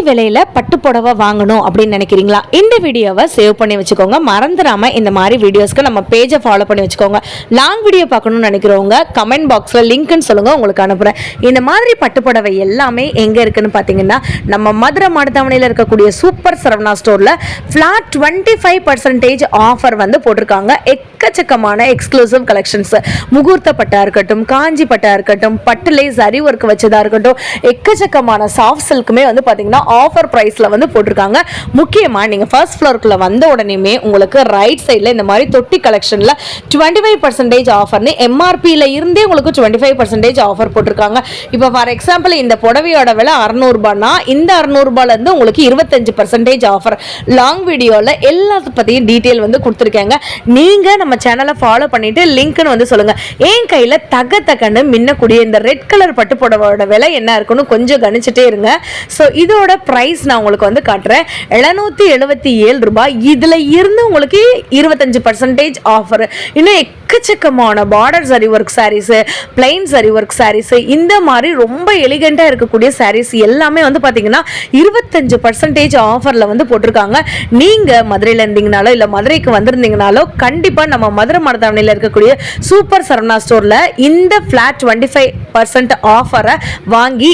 விலையில பட்டு புடவை வாங்கணும் அப்படின்னு நினைக்கிறீங்களா? இந்த வீடியோவை சேவ் பண்ணி வச்சுக்கோங்க. மறந்துடாம இந்த மாதிரி வீடியோஸ்க்கு நம்ம பேஜை ஃபாலோ பண்ணி வச்சுக்கோங்க. லாங் வீடியோ பார்க்கணும்னு நினைக்கிறவங்க கமெண்ட் பாக்ஸ்ல லிங்க்னு சொல்லுங்க, உங்களுக்கு அனுப்புறேன். இந்த மாதிரி பட்டு புடவை எல்லாமே எங்க இருக்குன்னு பாத்தீங்கன்னா நம்ம மதுரை மாடுத்தாவணியில் இருக்கக்கூடிய சூப்பர் சரவணா ஸ்டோர்ல ஃபிளாட் 25% ஆஃபர் வந்து போட்டிருக்காங்க. எக்கச்சக்கமான எக்ஸ்க்ளூசிவ் கலெக்ஷன்ஸ், முகூர்த்த பட்டா இருக்கட்டும், காஞ்சி பட்டா இருக்கட்டும், பட்டுலே சரி ஒர்க் வச்சதா இருக்கட்டும், எக்கச்சக்கமான சாஃப்ட் சில்க்குமே வந்து பாத்தீங்கன்னா ஆஃபர் பிரைஸ்ல வந்து போட்டிருக்காங்க. முக்கியமா நீங்க ஃபர்ஸ்ட் ஃப்ளோருக்குள்ள வந்த உடனேமே உங்களுக்கு ரைட் சைடுல இந்த மாதிரி தொட்டி கலெக்ஷன்ல 25% ஆஃபர்னு எம்ஆர்பியில இருந்தே உங்களுக்கு 25% ஆஃபர் போட்டிருக்காங்க. இப்போ ஃபார் எக்ஸாம்பிள் இந்த புடவையோட விலை 600 ரூபாய்னா இந்த 600 ரூபாயில இருந்து உங்களுக்கு 25% ஆஃபர். லாங் வீடியோல எல்லாத்த பத்தியும் டீடைல் வந்து கொடுத்துருக்கேங்க. நீங்க நம்ம சேனலை ஃபாலோ பண்ணிட்டு லிங்க்னு வந்து சொல்லுங்க. என் கையில தகன்னு மின்னக்கூடிய இந்த ரெட் கலர் பட்டு புடவையோட விலை என்ன இருக்குன்னு கொஞ்சம் கணிச்சுட்டே இருங்க. ஸோ இதோட பிரைஸ் நான் உங்களுக்கு வந்து காட்டுறேன். 777 ரூபாய். இதுல இருந்து உங்களுக்கு 25% ஆஃபர். இன்னும் எக்கச்சக்கமான பார்டர் சரி ஒர்க் சாரீஸ், பிளைன் சரி ஒர்க் சாரீஸ், இந்த மாதிரி ரொம்ப எலிகண்டா இருக்கக்கூடிய சாரீஸ் எல்லாமே வந்து பாத்தீங்கன்னா 25% ஆஃபர்ல வந்து போட்டிருக்காங்க. நீங்க மதுரையில இருந்தீங்கனாலோ இல்ல மதுரைக்கு வந்திருந்தீங்கனாலோ கண்டிப்பா நம்ம மதுரை மாடுத்தாவணியில் இருக்கக்கூடிய சூப்பர் சரவணா ஸ்டோர்ல இந்த ஃபிளாட் 25% ஆஃபரை வாங்கி